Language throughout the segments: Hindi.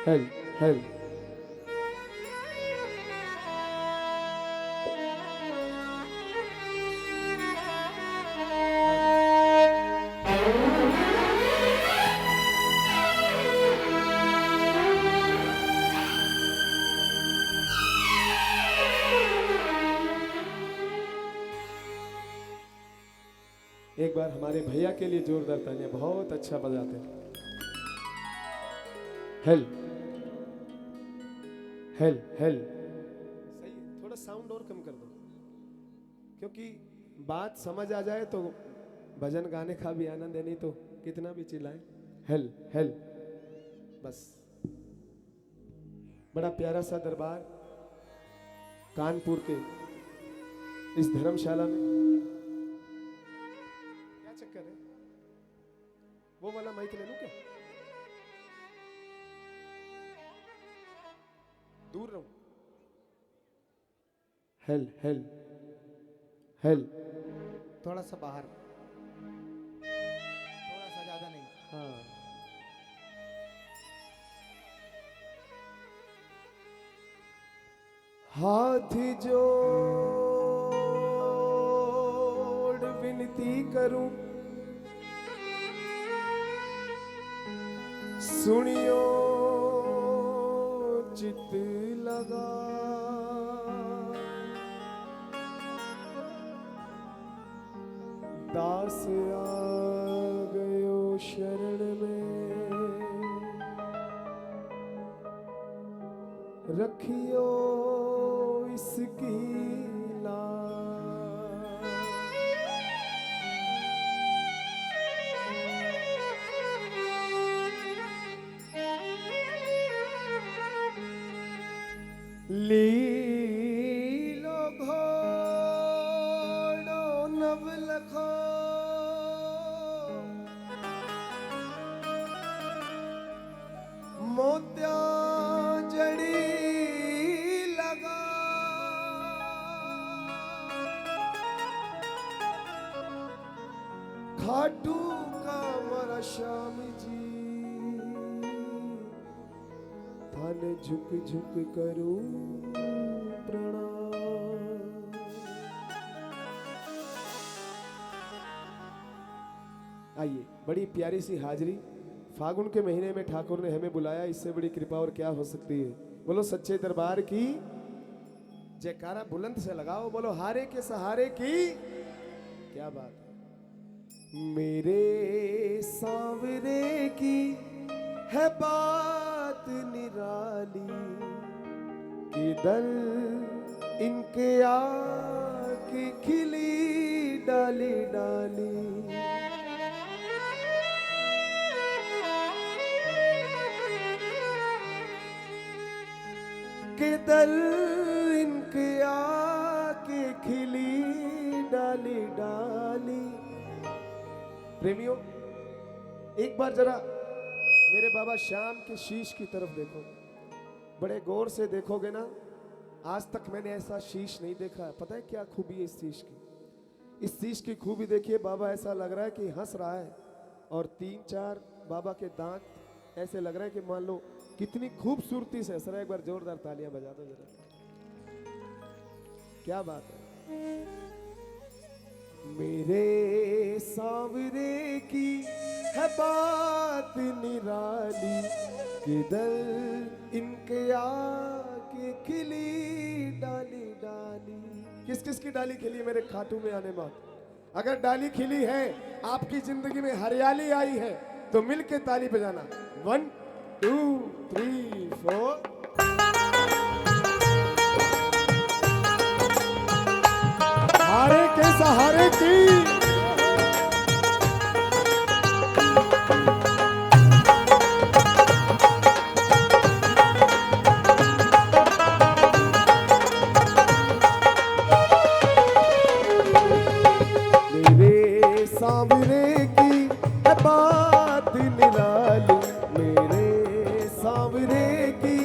Hello hello. एक बार हमारे भैया के लिए जोरदार तालियां, बहुत अच्छा बजाते हैं। Hello hello hello. सही है, थोड़ा साउंड और कम कर दो, क्योंकि बात समझ आ जाए तो भजन गाने का भी आनंद है, नहीं तो कितना भी चिल्लाए। हेल हेल बस। बड़ा प्यारा सा दरबार कानपुर के इस धर्मशाला में। क्या चक्कर है? वो वाला माइक ले लूं क्या? दूर रहूं? Hello hello hello. थोड़ा सा बाहर, थोड़ा सा ज्यादा नहीं। हाँ। हाथ जोड़ विनती करूं, सुनियो चित लगा। दास आ गयो शरण में, रखियो इसकी लाज। लीलो घोड़ो नव लखो, मोत्या जड़ी लगा। खाटू का मरा श्याम जी, थाने झुक झुक करूं प्रणाम। आइए, बड़ी प्यारी सी हाजिरी। फागुन के महीने में ठाकुर ने हमें बुलाया, इससे बड़ी कृपा और क्या हो सकती है। बोलो सच्चे दरबार की जयकारा बुलंद से लगाओ। बोलो हारे के सहारे की। क्या बात है। मेरे सांवरे की है बात निराली, किधर इनके आके खिली डाली डाली। किधर इनके आके खिली डाली डाली। प्रेमियों, एक बार जरा मेरे बाबा श्याम के शीश की तरफ देखो, बड़े गौर से देखोगे ना। आज तक मैंने ऐसा शीश नहीं देखा है। पता है क्या खूबी है इस शीश की? इस शीश की खूबी देखिए, बाबा ऐसा लग रहा है कि हंस रहा है, और 3-4 बाबा के दांत ऐसे लग रहा है कि मान लो कितनी खूबसूरती से हंस रहा है। एक बार जोरदार तालियां बजा दो जरा। क्या बात है। मेरे सांवरे की है बात निराली, किधर इनके आके खिली डाली डाली। किस किस की डाली खिली है मेरे खाटू में आने बाद? अगर डाली खिली है, आपकी जिंदगी में हरियाली आई है, तो मिल के ताली बजाना। 1 2 3 4। हारे के सहारे की। मेरे सांवरे की है बात निराली, मेरे सांवरे की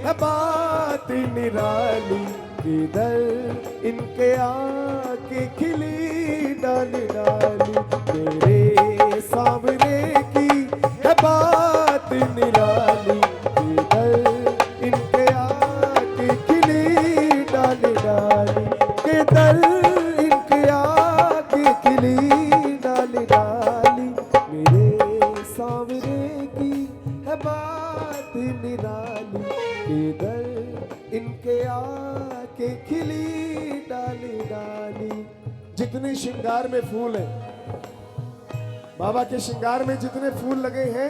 है बात निराली, किधर इनके आके खिली डाली डाली। मेरे सांवरे की है बात निराली, किधर जितने श्रृंगार में फूल हैं, बाबा के श्रृंगार में जितने फूल लगे हैं,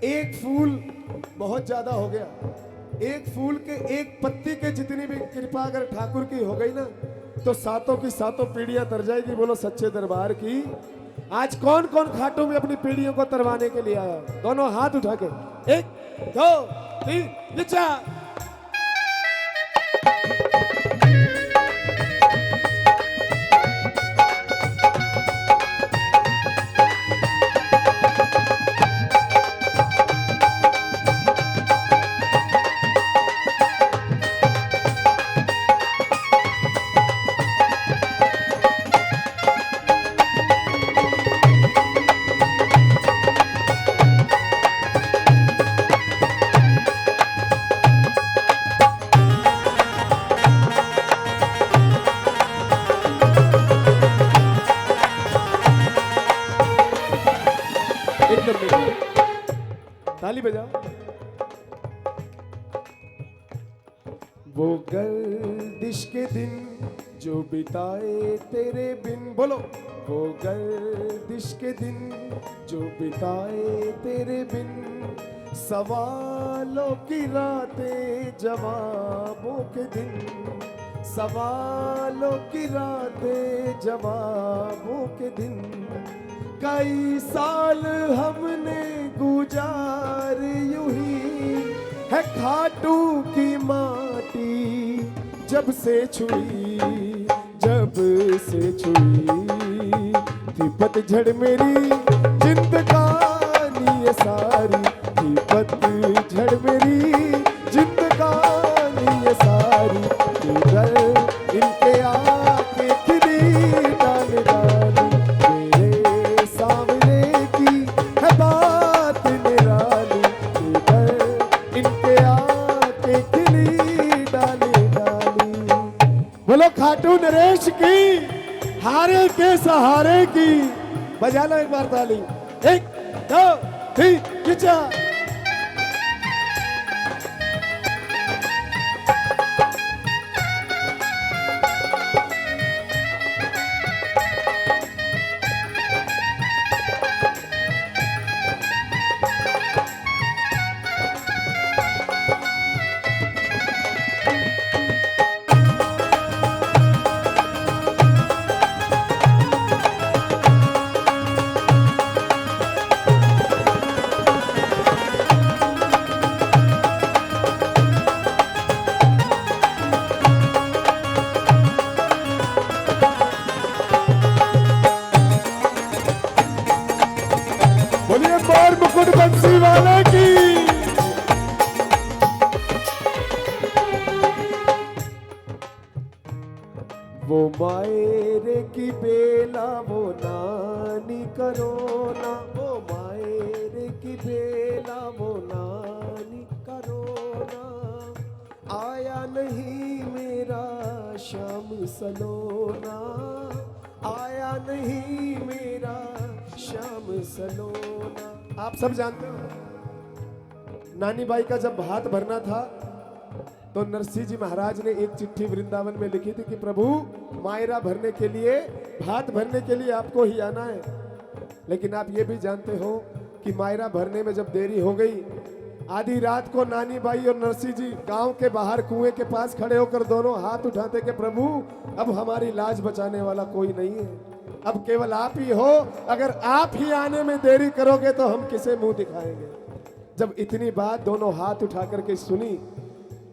एक फूल बहुत ज्यादा हो गया। एक फूल के एक पत्ती के जितनी भी कृपा अगर ठाकुर की हो गई ना, तो सातों की सातों पीढ़ियां तर जाएगी। बोलो सच्चे दरबार की। आज कौन कौन खाटों में अपनी पीढ़ियों को तरवाने के लिए आया? दोनों हाथ उठा के, 1 2 3 4। ताली बजाओ। वो गर्दिश के दिन जो बिताए तेरे बिन, बोलो। वो गर्दिश के दिन जो बिताए तेरे बिन, सवालों की रातें जवाबों के दिन, सवालों की रातें जवाबों के दिन। कई साल हमने गुजार यूं ही है खाटू की माटी, जब से छुई, जब से छुई थी पतझड़ मेरी जिंदगानी ये सारी, थी पतझड़ मेरी जिंदगानी ये सारी। इधर इनके आके खिली डाल डाली, मेरे सामने की है बात निराली। इधर इनके आके खिली डाली डाली। बोलो खाटू नरेश की, हारे के सहारे की। बजा लो एक बार ताली। 1 2 3 4। बोलिए मोर मुकुट बंसी वाले की। वो मायरे की बेला वो नानी करो ना, वो मायरे की बेला वो नानी करो ना। आया नहीं मेरा श्याम सलोना, आया नहीं मेरा श्याम सलोना। आप सब जानते हो नानी बाई का जब भात भरना था, तो नरसिंह जी महाराज ने एक चिट्ठी वृंदावन में लिखी थी कि प्रभु मायरा भरने के लिए, भात भरने के लिए आपको ही आना है। लेकिन आप ये भी जानते हो कि मायरा भरने में जब देरी हो गई, आधी रात को नानी बाई और नरसिंह जी गांव के बाहर कुएं के पास खड़े होकर दोनों हाथ उठाते कि प्रभु अब हमारी लाज बचाने वाला कोई नहीं है, अब केवल आप ही हो। अगर आप ही आने में देरी करोगे तो हम किसे मुंह दिखाएंगे। जब इतनी बात दोनों हाथ उठा करके सुनी,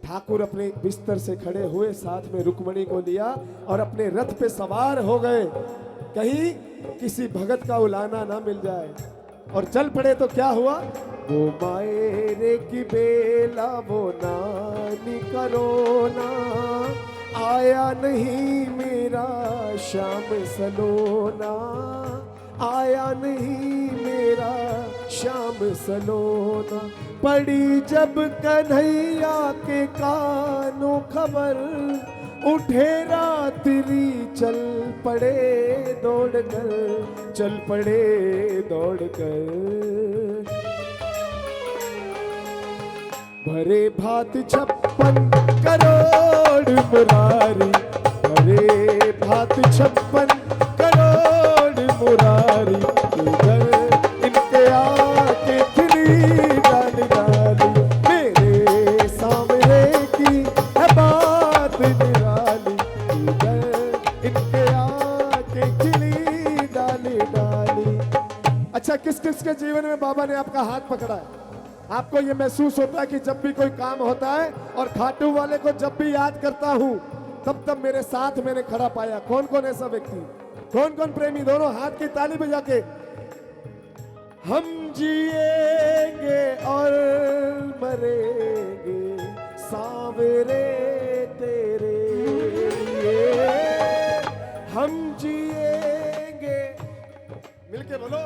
ठाकुर अपने बिस्तर से खड़े हुए, साथ में रुक्मणी को लिया और अपने रथ पे सवार हो गए, कहीं किसी भगत का उलाना ना मिल जाए। और चल पड़े तो क्या हुआ? वो मायरे की बेला वो नानी करो ना, आया नहीं मेरा श्याम सलोना, आया नहीं मेरा श्याम सलोना। पड़ी जब कन्हैया के कानों खबर, उठे रात्रि चल पड़े दौड़ कर, चल पड़े दौड़ कर। भरे भात 56 करोड़ मुरारी, भरे भात 56 के खिली डाली डाली। अच्छा, किस किस के जीवन में बाबा ने आपका हाथ पकड़ा है? आपको ये महसूस होता है कि जब भी कोई काम होता है और खाटू वाले को जब भी याद करता हूं तब तब मेरे साथ मैंने खड़ा पाया? कौन कौन ऐसा व्यक्ति, कौन कौन प्रेमी? दोनों हाथ की ताली बजा के। हम जिएंगे और मरेंगे सावरे तेरे लिए, हम जिएंगे, मिलके बोलो,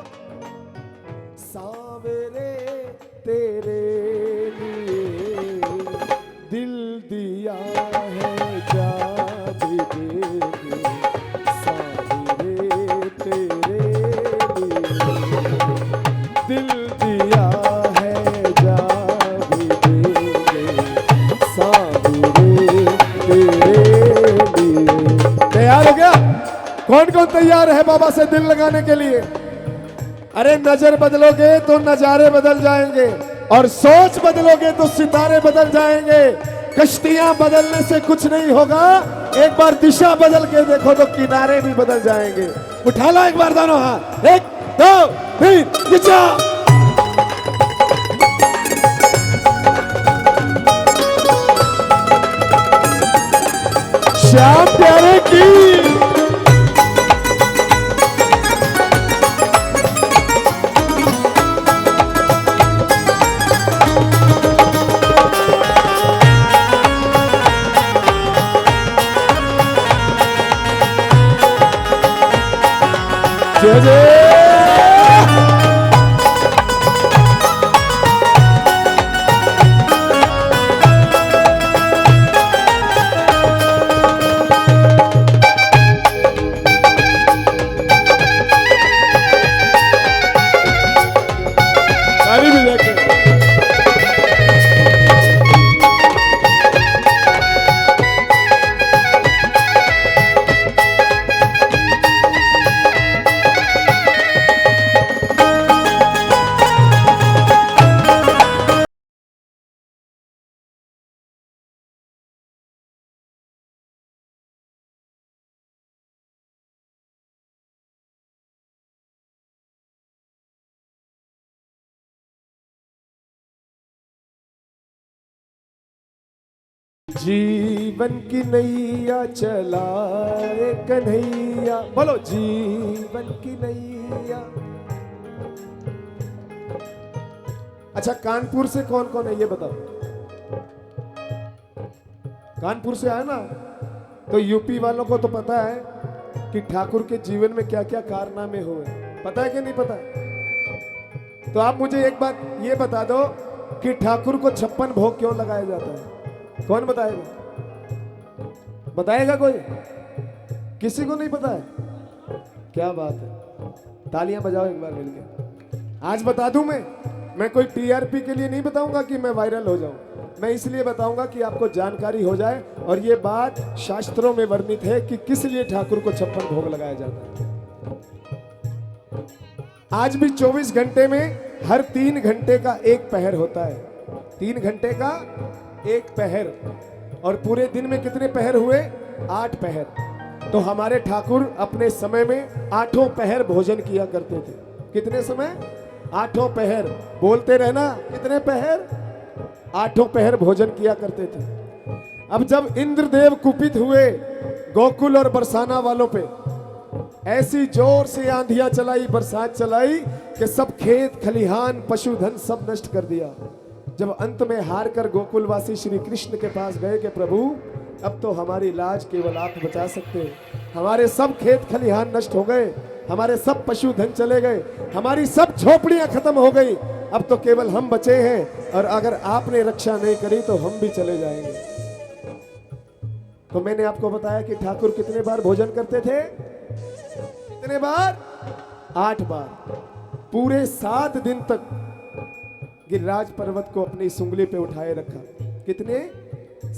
सावरे तेरे लिए, दिल दिया है जा भी देंगे सावरे तेरे लिए, दिल दिया है जा भी देंगे सावरे तेरे लिए। तैयार हो गया? कौन कौन तैयार है बाबा से दिल लगाने के लिए? अरे नजर बदलोगे तो नजारे बदल जाएंगे, और सोच बदलोगे तो सितारे बदल जाएंगे। कश्तियां बदलने से कुछ नहीं होगा, एक बार दिशा बदल के देखो तो किनारे भी बदल जाएंगे। उठा लो एक बार दोनों हाथ, 1 2 3 नीचा। श्याम प्यारे की जय जय। ताली भी लेके जीवन की नैया चलाए कन्हैया, बोलो जीवन की नैया। अच्छा, कानपुर से कौन कौन है ये बताओ? कानपुर से आए ना, तो यूपी वालों को तो पता है कि ठाकुर के जीवन में क्या क्या कारनामे हुए, पता है कि नहीं पता? तो आप मुझे एक बात ये बता दो कि ठाकुर को 56 भोग क्यों लगाया जाता है? कौन बताएगा? बताएगा कोई? किसी को नहीं पता है? क्या बात है, तालियां बजाओ एक बार मिलके। आज बता दूं मैं कोई टीआरपी के लिए नहीं बताऊंगा कि मैं वायरल हो जाऊं, मैं इसलिए बताऊंगा कि आपको जानकारी हो जाए। और ये बात शास्त्रों में वर्णित है कि किस लिए ठाकुर को 56 भोग लगाया जाता है। आज भी 24 घंटे में हर 3 घंटे का एक पहर होता है, 3 घंटे का एक पहर। और पूरे दिन में कितने पहर हुए? 8 पहर। तो हमारे ठाकुर अपने समय में 8 पहर भोजन किया करते थे। कितने समय? 8 पहर। बोलते रहना, कितने पहर? 8 पहर भोजन किया करते थे। अब जब इंद्रदेव कुपित हुए गोकुल और बरसाना वालों पे, ऐसी जोर से आंधियां चलाई, बरसात चलाई कि सब खेत खलिहान पशुधन सब नष्ट कर दिया। जब अंत में हार कर गोकुलवासी श्री कृष्ण के पास गए कि प्रभु अब तो हमारी लाज केवल आप बचा सकते हैं, हमारे सब खेत खलिहान नष्ट हो गए, हमारे सब पशुधन चले गए, हमारी सब झोपड़ियां खत्म हो गई, अब तो केवल हम बचे हैं, और अगर आपने रक्षा नहीं करी तो हम भी चले जाएंगे। तो मैंने आपको बताया कि ठाकुर कितने बार भोजन करते थे? कितने बार? 8 बार। पूरे 7 दिन तक गिरिराज पर्वत को अपनी सुंगली पे उठाए रखा। कितने?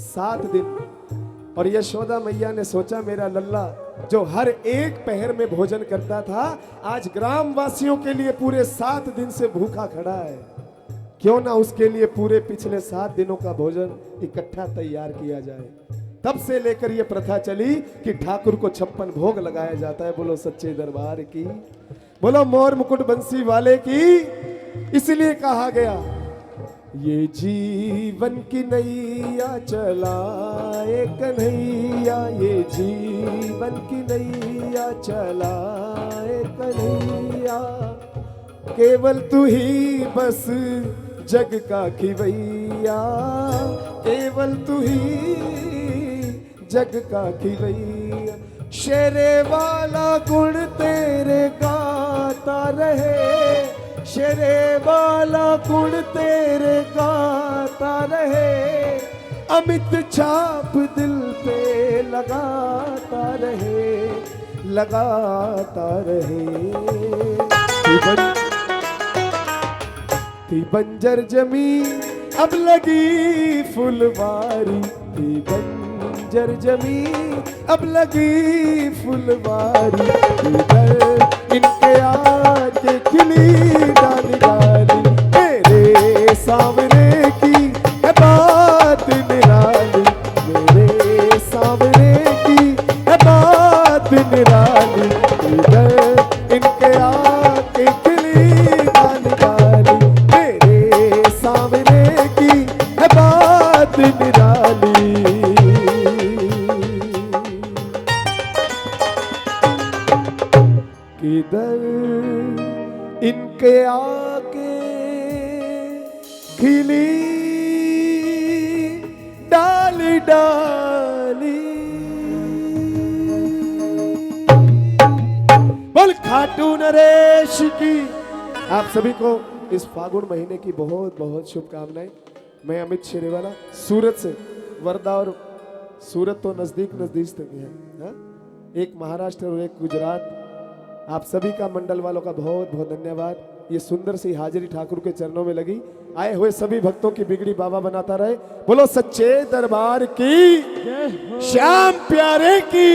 7 दिन। और यशोदा मैया ने सोचा मेरा लल्ला जो हर एक पहर में भोजन करता था, आज ग्राम वासियों के लिए पूरे 7 दिन से भूखा खड़ा है, क्यों ना उसके लिए पूरे पिछले 7 दिनों का भोजन इकट्ठा तैयार किया जाए। तब से लेकर ये प्रथा चली कि ठाकुर को 56 भोग लगाया जाता है। बोलो सच्चे दरबार की, बोलो मोर मुकुट बंसी वाले की। इसलिए कहा गया ये जीवन की नैया चलाए कन्हैया, ये जीवन की नैया चलाए कन्हैया। केवल तू ही बस जग का खिवैया, केवल तू ही जग का खिवैया। शेरे वाला गुण तेरे गाता रहे, शेरे वाला गुण तेरे गाता रहे। अमित छाप दिल पे लगाता रहे, लगाता रहे। थी बंजर जमीन अब लगी फुलवारी, थी बंजर जमीन अब लगी फुलवारी। इधर इनके आके खिली डाली डाली, मेरे सामने की है बात निराली, मेरे सामने की है बात निराली। इधर इनके आके खिली डाली डाली, मेरे सामने की है बात निराली। किधर इनके आके खिली डाली डाली। बोल खाटू नरेश की। आप सभी को इस फागुन महीने की बहुत बहुत शुभकामनाएं। मैं अमित शेरेवाला सूरत से। वर्धा और सूरत तो नजदीक नजदीक तक है, हाँ? एक महाराष्ट्र और एक गुजरात। आप सभी का मंडल वालों का बहुत बहुत धन्यवाद। ये सुंदर सी हाजिरी ठाकुर के चरणों में लगी। आए हुए सभी भक्तों की बिगड़ी बाबा बनाता रहे। बोलो सच्चे दरबार की, श्याम प्यारे की।